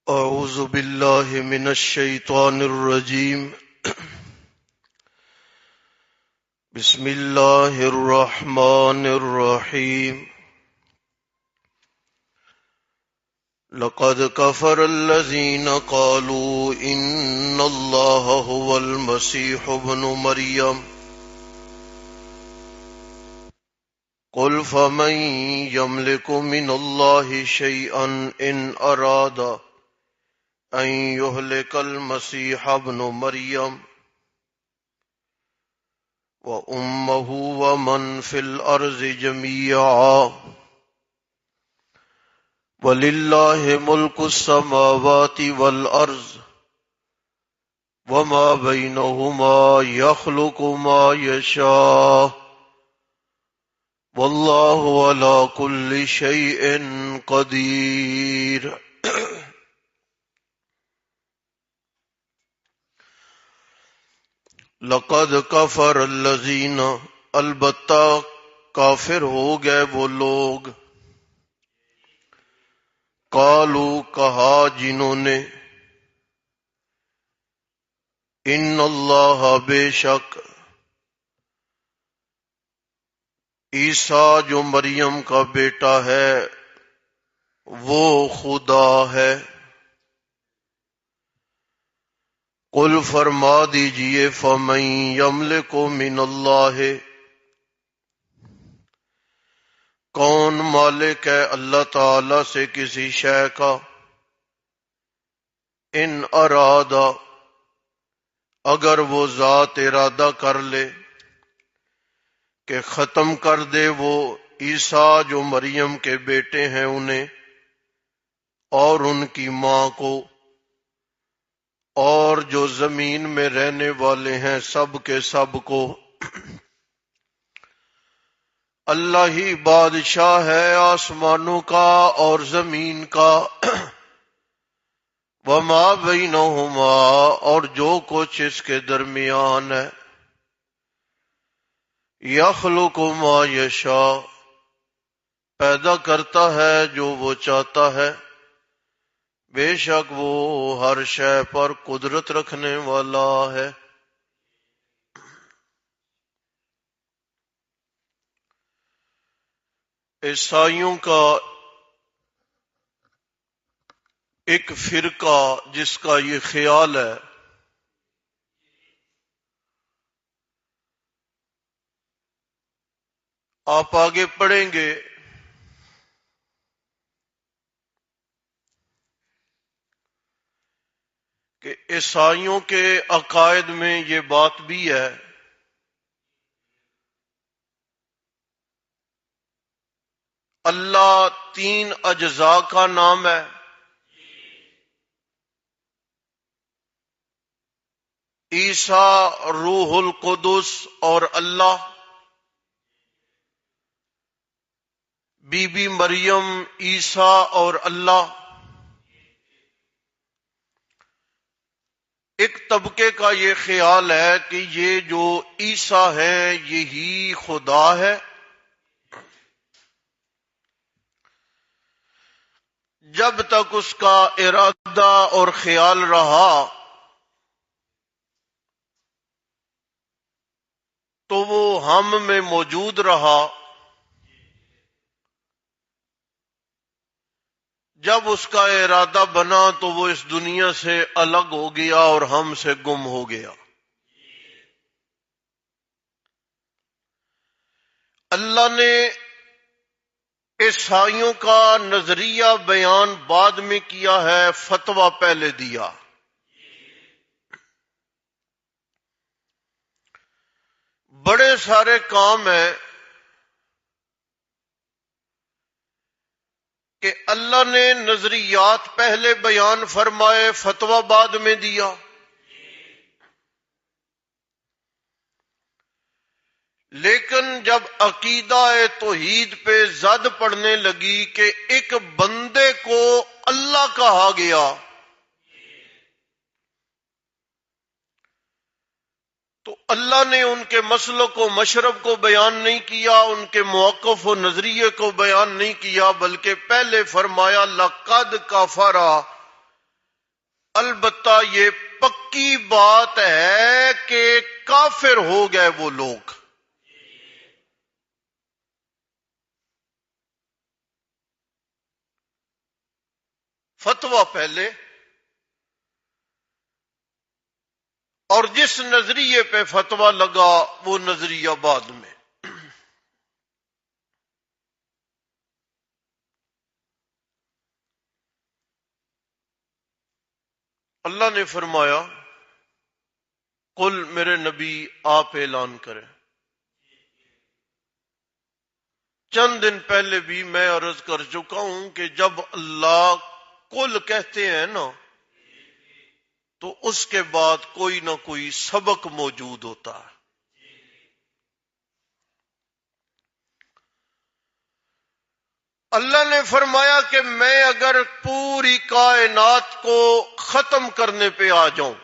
أعوذ بالله من الشيطان الرجيم. بسم الله الرحمن الرحيم. لقد كفر الذين قالوا إن الله هو المسيح ابن مريم قل فمن يملك من الله شيئا إن أراد أن يهلك المسيح ابن مريم وأمه ومن في الأرض جميعا ولله ملك السماوات والأرض وما بينهما يخلق ما يشاء والله على كل شيء قدير. لقد کفر الذین، البتہ کافر ہو گئے وہ لوگ، قالو کہا جنہوں نے، ان اللہ بے شک عیسیٰ جو مریم کا بیٹا ہے وہ خدا ہے۔ قل فرما دیجئے فمن یملک من اللہ، کون مالک ہے اللہ تعالی سے کسی شے کا، ان ارادہ اگر وہ ذات ارادہ کر لے کہ ختم کر دے وہ عیسیٰ جو مریم کے بیٹے ہیں انہیں اور ان کی ماں کو اور جو زمین میں رہنے والے ہیں سب کے سب کو۔ اللہ ہی بادشاہ ہے آسمانوں کا اور زمین کا، وما بینہما اور جو کچھ اس کے درمیان ہے، یخلق ما یشاء پیدا کرتا ہے جو وہ چاہتا ہے، بے شک وہ ہر شے پر قدرت رکھنے والا ہے۔ عیسائیوں کا ایک فرقہ جس کا یہ خیال ہے آپ آگے پڑھیں گے کہ عیسائیوں کے عقائد میں یہ بات بھی ہے اللہ تین اجزاء کا نام ہے، عیسیٰ روح القدس اور اللہ، بی بی مریم عیسیٰ اور اللہ۔ ایک طبقے کا یہ خیال ہے کہ یہ جو عیسیٰ ہے یہی خدا ہے، جب تک اس کا ارادہ اور خیال رہا تو وہ ہم میں موجود رہا، جب اس کا ارادہ بنا تو وہ اس دنیا سے الگ ہو گیا اور ہم سے گم ہو گیا۔ اللہ نے عیسائیوں کا نظریہ بیان بعد میں کیا ہے، فتویٰ پہلے دیا۔ بڑے سارے کام ہیں کہ اللہ نے نظریات پہلے بیان فرمائے، فتویٰ بعد میں دیا۔ لیکن جب عقیدہ توحید پہ زد پڑنے لگی کہ ایک بندے کو اللہ کہا گیا تو اللہ نے ان کے مسلک و مشرب کو بیان نہیں کیا، ان کے موقف و نظریے کو بیان نہیں کیا، بلکہ پہلے فرمایا لقد کفر البتہ یہ پکی بات ہے کہ کافر ہو گئے وہ لوگ. فتویٰ پہلے اور جس نظریے پہ فتویٰ لگا وہ نظریہ بعد میں. اللہ نے فرمایا قل میرے نبی آپ اعلان کریں. چند دن پہلے بھی میں عرض کر چکا ہوں کہ جب اللہ قل کہتے ہیں نا تو اس کے بعد کوئی نہ کوئی سبق موجود ہوتا ہے. اللہ نے فرمایا کہ میں اگر پوری کائنات کو ختم کرنے پہ آ جاؤں،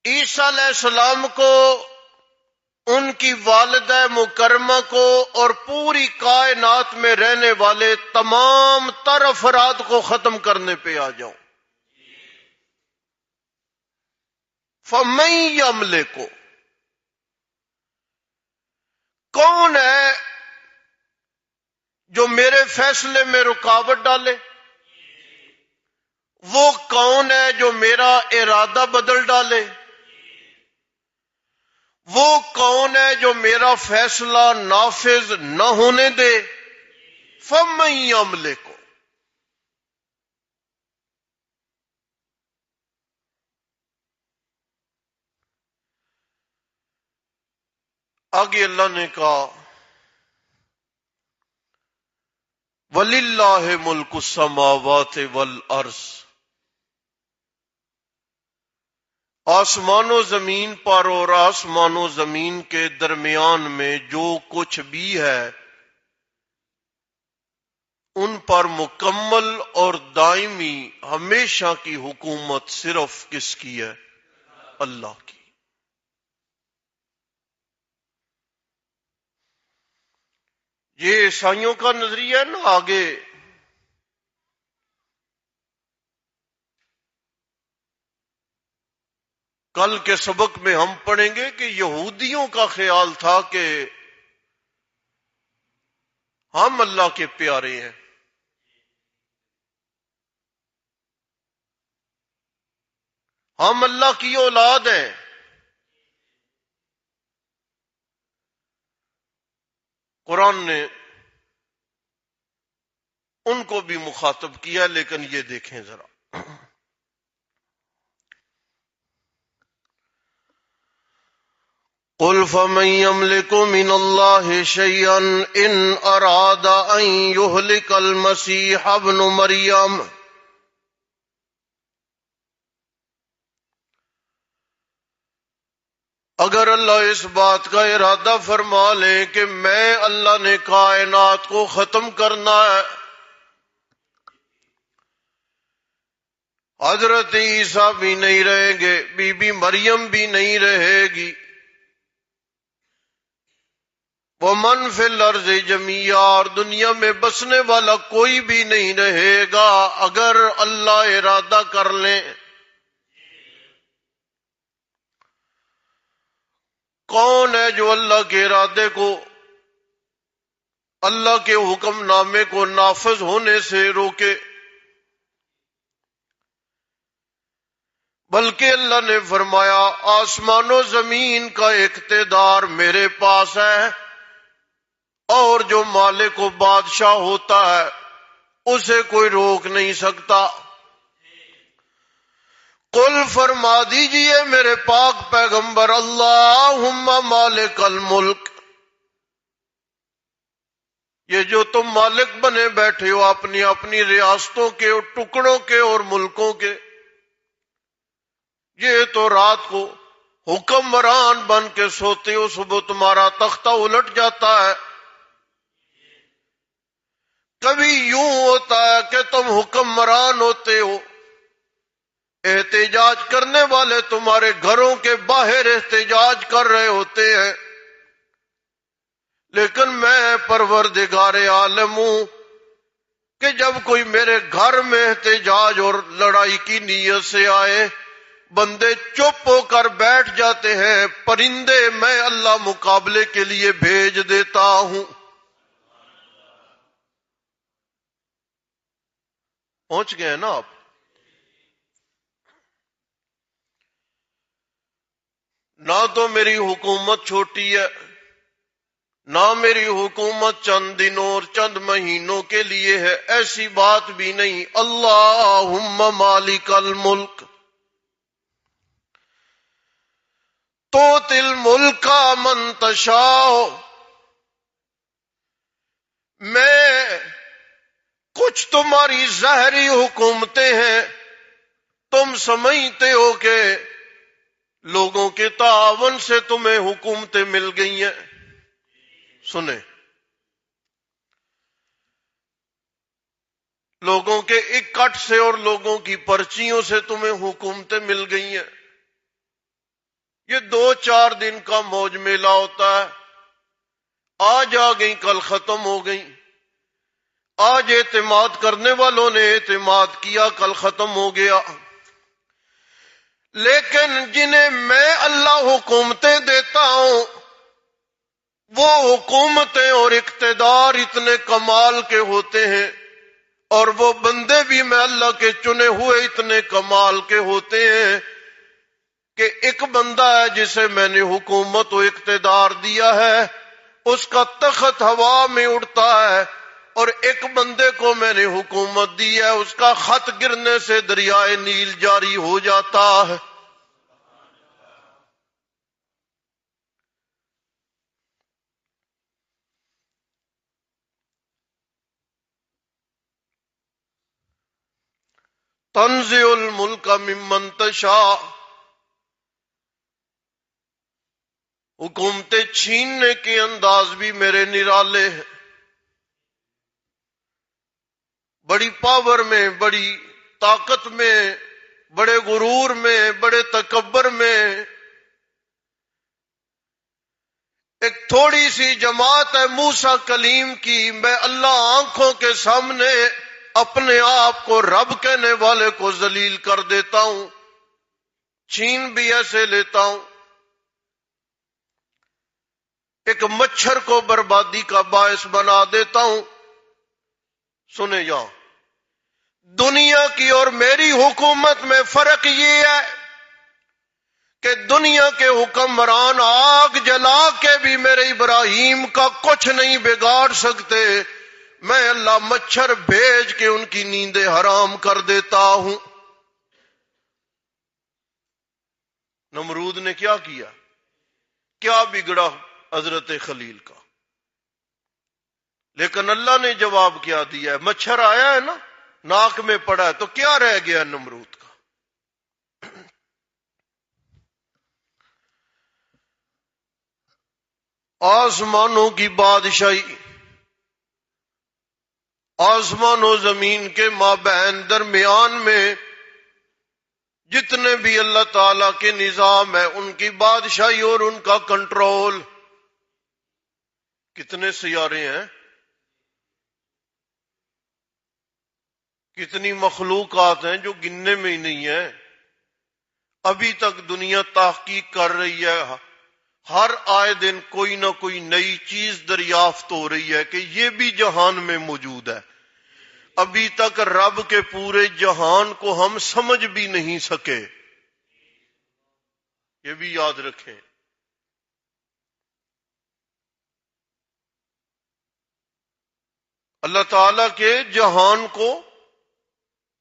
عیسیٰ علیہ السلام کو، ان کی والدہ مکرمہ کو اور پوری کائنات میں رہنے والے تمام تر افراد کو ختم کرنے پہ آ جاؤں، فَمَن يَمْلِكُ، کون ہے جو میرے فیصلے میں رکاوٹ ڈالے؟ وہ کون ہے جو میرا ارادہ بدل ڈالے؟ وہ کون ہے جو میرا فیصلہ نافذ نہ ہونے دے؟ فَمَن يَمْلِكُ، آگے اللہ نے کہا وَلِلَّهِ مُلْكُ السَّمَاوَاتِ وَالْأَرْضِ، آسمان و زمین پر اور آسمان و زمین کے درمیان میں جو کچھ بھی ہے ان پر مکمل اور دائمی ہمیشہ کی حکومت صرف کس کی ہے؟ اللہ کی. یہ عیسائیوں کا نظریہ ہے نا. آگے کل کے سبق میں ہم پڑھیں گے کہ یہودیوں کا خیال تھا کہ ہم اللہ کے پیارے ہیں، ہم اللہ کی اولاد ہیں. قرآن نے ان کو بھی مخاطب کیا، لیکن یہ دیکھیں ذرا. قل فمن يملك من الله شيئا إن أراد أن يهلك المسيح ابن مريم. اگر اللہ اس بات کا ارادہ فرما لے کہ میں اللہ نے کائنات کو ختم کرنا ہے، حضرت عیسیٰ بھی نہیں رہیں گے، بی بی مریم بھی نہیں رہے گی، وَمَن فِي الْأَرْضِ جَمِيعًا، اور دنیا میں بسنے والا کوئی بھی نہیں رہے گا اگر اللہ ارادہ کر لیں. کون ہے جو اللہ کے ارادے کو، اللہ کے حکم نامے کو نافذ ہونے سے روکے؟ بلکہ اللہ نے فرمایا آسمان و زمین کا اقتدار میرے پاس ہے، اور جو مالک و بادشاہ ہوتا ہے اسے کوئی روک نہیں سکتا. قل فرما دیجئے میرے پاک پیغمبر اللہم مالک الملک، یہ جو تم مالک بنے بیٹھے ہو اپنی اپنی ریاستوں کے اور ٹکڑوں کے اور ملکوں کے، یہ تو رات کو حکمران بن کے سوتے ہو، صبح تمہارا تختہ الٹ جاتا ہے. کبھی یوں ہوتا ہے کہ تم حکمران ہوتے ہو، احتجاج کرنے والے تمہارے گھروں کے باہر احتجاج کر رہے ہوتے ہیں، لیکن میں پروردگار عالم ہوں، کہ جب کوئی میرے گھر میں احتجاج اور لڑائی کی نیت سے آئے، بندے چپ ہو کر بیٹھ جاتے ہیں، پرندے میں اللہ مقابلے کے لیے بھیج دیتا ہوں۔ پہنچ گئے نا آپ؟ نہ تو میری حکومت چھوٹی ہے، نہ میری حکومت چند دنوں اور چند مہینوں کے لیے ہے، ایسی بات بھی نہیں۔ اللہم مالک الملک تؤتی الملک من تشاء۔ میں کچھ تمہاری ظاہری حکومتیں ہیں، تم سمجھتے ہو کہ لوگوں کے تعاون سے تمہیں حکومتیں مل گئی ہیں۔ سنیں، لوگوں کے اکٹھ سے اور لوگوں کی پرچیوں سے تمہیں حکومتیں مل گئی ہیں۔ یہ 2-4 دن کا موج میلہ ہوتا ہے، آج آ گئی کل ختم ہو گئی۔ آج اعتماد کرنے والوں نے اعتماد کیا، کل ختم ہو گیا۔ لیکن جنہیں میں اللہ حکومتیں دیتا ہوں، وہ حکومتیں اور اقتدار اتنے کمال کے ہوتے ہیں، اور وہ بندے بھی میں اللہ کے چنے ہوئے اتنے کمال کے ہوتے ہیں کہ ایک بندہ ہے جسے میں نے حکومت و اقتدار دیا ہے، اس کا تخت ہوا میں اڑتا ہے، اور ایک بندے کو میں نے حکومت دی ہے، اس کا خط گرنے سے دریائے نیل جاری ہو جاتا ہے۔ تنزع الملک ممن تشاء، حکومتیں چھیننے کے انداز بھی میرے نرالے ہیں، بڑی پاور میں، بڑی طاقت میں، بڑے غرور میں، بڑے تکبر میں۔ ایک تھوڑی سی جماعت ہے موسیٰ کلیم کی، میں اللہ آنکھوں کے سامنے اپنے آپ کو رب کہنے والے کو ذلیل کر دیتا ہوں، چھین بھی ایسے لیتا ہوں۔ ایک مچھر کو بربادی کا باعث بنا دیتا ہوں۔ سنے جاؤ، دنیا کی اور میری حکومت میں فرق یہ ہے کہ دنیا کے حکمران آگ جلا کے بھی میرے ابراہیم کا کچھ نہیں بگاڑ سکتے، میں اللہ مچھر بھیج کے ان کی نیندیں حرام کر دیتا ہوں۔ نمرود نے کیا کیا؟ کیا بگڑا حضرت خلیل کا؟ لیکن اللہ نے جواب کیا دیا ہے؟ مچھر آیا ہے نا، ناک میں پڑا ہے، تو کیا رہ گیا نمرود کا؟ آسمانوں کی بادشاہی، آسمان و زمین کے مابین درمیان میں جتنے بھی اللہ تعالی کے نظام ہے، ان کی بادشاہی اور ان کا کنٹرول۔ کتنے سیارے ہیں، کتنی مخلوقات ہیں جو گننے میں ہی نہیں ہیں۔ ابھی تک دنیا تحقیق کر رہی ہے، ہر آئے دن کوئی نہ کوئی نئی چیز دریافت ہو رہی ہے کہ یہ بھی جہان میں موجود ہے۔ ابھی تک رب کے پورے جہان کو ہم سمجھ بھی نہیں سکے، یہ بھی یاد رکھیں۔ اللہ تعالی کے جہان کو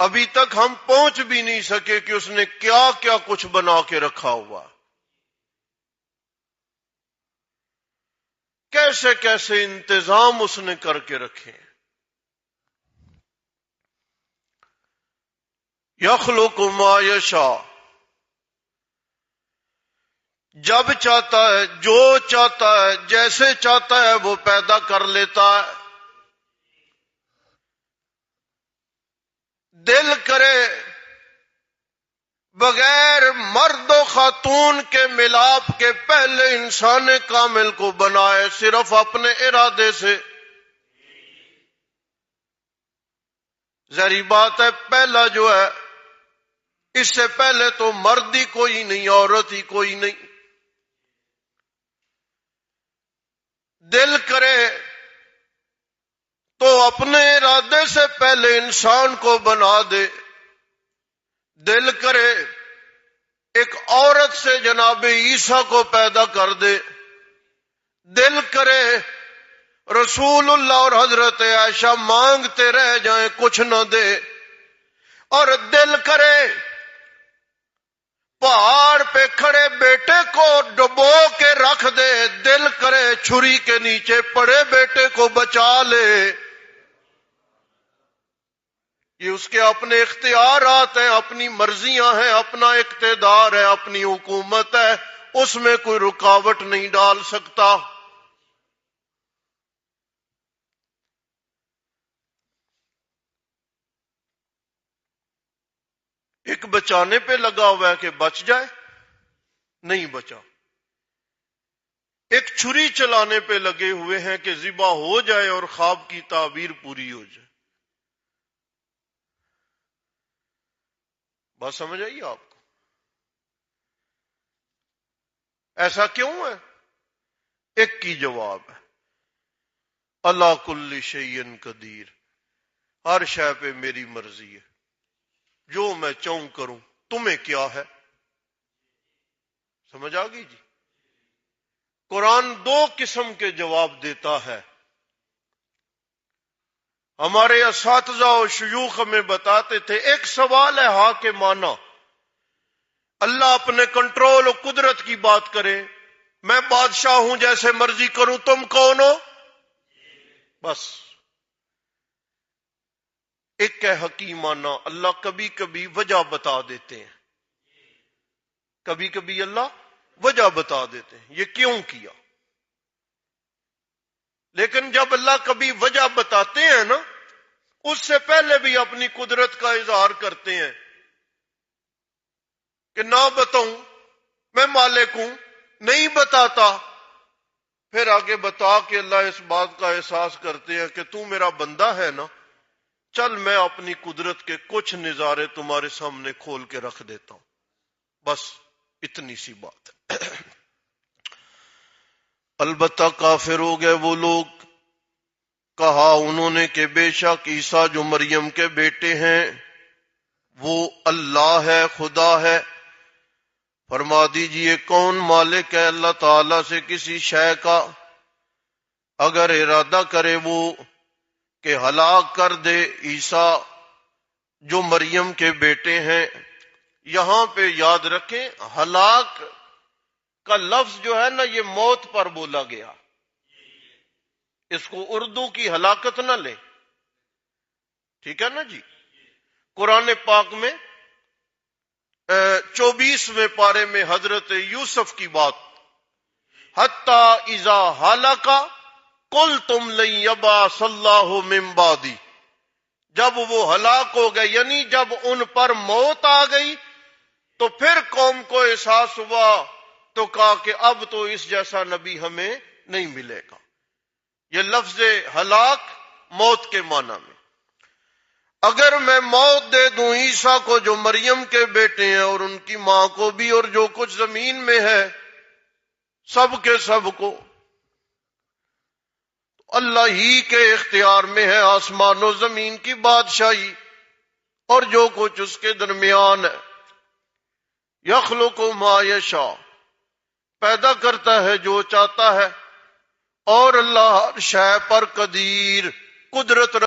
ابھی تک ہم پہنچ بھی نہیں سکے کہ اس نے کیا کیا کچھ بنا کے رکھا ہوا، کیسے کیسے انتظام اس نے کر کے رکھے۔ یخلق ما یشاء، جب چاہتا ہے، جو چاہتا ہے، جیسے چاہتا ہے وہ پیدا کر لیتا ہے۔ دل کرے بغیر مرد و خاتون کے ملاپ کے پہلے انسان کامل کو بنائے، صرف اپنے ارادے سے۔ ظاہری بات ہے پہلا جو ہے، اس سے پہلے تو مرد ہی کوئی نہیں، عورت ہی کوئی نہیں. دل کرے تو اپنے ارادے سے پہلے انسان کو بنا دے. دل کرے ایک عورت سے جناب عیسیٰ کو پیدا کر دے. دل کرے رسول اللہ اور حضرت عائشہ مانگتے رہ جائیں کچھ نہ دے. اور دل کرے پہاڑ پہ کھڑے بیٹے کو ڈبو کے رکھ دے. دل کرے چھری کے نیچے پڑے بیٹے کو بچا لے. یہ اس کے اپنے اختیارات ہیں، اپنی مرضیاں ہیں، اپنا اقتدار ہے، اپنی حکومت ہے، اس میں کوئی رکاوٹ نہیں ڈال سکتا. ایک بچانے پہ لگا ہوا ہے کہ بچ جائے، نہیں بچا. ایک چھری چلانے پہ لگے ہوئے ہیں کہ ذبح ہو جائے اور خواب کی تعبیر پوری ہو جائے. بات سمجھ آئی آپ کو؟ ایسا کیوں ہے؟ ایک کی جواب ہے، اللہ کل شیء قدیر، ہر شے پہ میری مرضی ہے، جو میں چاہوں کروں، تمہیں کیا ہے؟ سمجھ آ گئی جی؟ قرآن دو قسم کے جواب دیتا ہے. ہمارے اساتذہ و شیوخ ہمیں بتاتے تھے ایک سوال ہے ہاں کے معنی. اللہ اپنے کنٹرول و قدرت کی بات کرے، میں بادشاہ ہوں جیسے مرضی کروں، تم کون ہو؟ بس. ایک ہے حکیمانہ، اللہ کبھی کبھی وجہ بتا دیتے ہیں، کبھی کبھی اللہ وجہ بتا دیتے ہیں یہ کیوں کیا. لیکن جب اللہ کبھی وجہ بتاتے ہیں نا، اس سے پہلے بھی اپنی قدرت کا اظہار کرتے ہیں کہ نہ بتاؤں میں مالک ہوں، نہیں بتاتا. پھر آگے بتا کے اللہ اس بات کا احساس کرتے ہیں کہ تو میرا بندہ ہے نا، چل میں اپنی قدرت کے کچھ نظارے تمہارے سامنے کھول کے رکھ دیتا ہوں. بس اتنی سی بات. البتہ کافر ہو گئے وہ لوگ، کہا انہوں نے کہ بے شک عیسیٰ جو مریم کے بیٹے ہیں وہ اللہ ہے، خدا ہے. فرما دیجئے کون مالک ہے اللہ تعالی سے کسی شے کا؟ اگر ارادہ کرے وہ کہ ہلاک کر دے عیسیٰ جو مریم کے بیٹے ہیں. یہاں پہ یاد رکھیں ہلاک کا لفظ جو ہے نا یہ موت پر بولا گیا، اس کو اردو کی ہلاکت نہ لیں، ٹھیک ہے نا جی. قرآن پاک میں 24ویں پارے میں حضرت یوسف کی بات، حتی اذا ہلاک قلتم لن یبعث اللہ من بعدی، جب وہ ہلاک ہو گئے یعنی جب ان پر موت آ گئی تو پھر قوم کو احساس ہوا تو کہا کہ اب تو اس جیسا نبی ہمیں نہیں ملے گا. یہ لفظ ہلاک موت کے معنی میں. اگر میں موت دے دوں عیسیٰ کو جو مریم کے بیٹے ہیں اور ان کی ماں کو بھی اور جو کچھ زمین میں ہے سب کے سب کو، اللہ ہی کے اختیار میں ہے آسمان و زمین کی بادشاہی اور جو کچھ اس کے درمیان ہے. یخلق ما یشاء، پیدا کرتا ہے جو چاہتا ہے، اور اللہ ہر شے پر قدیر، قدرت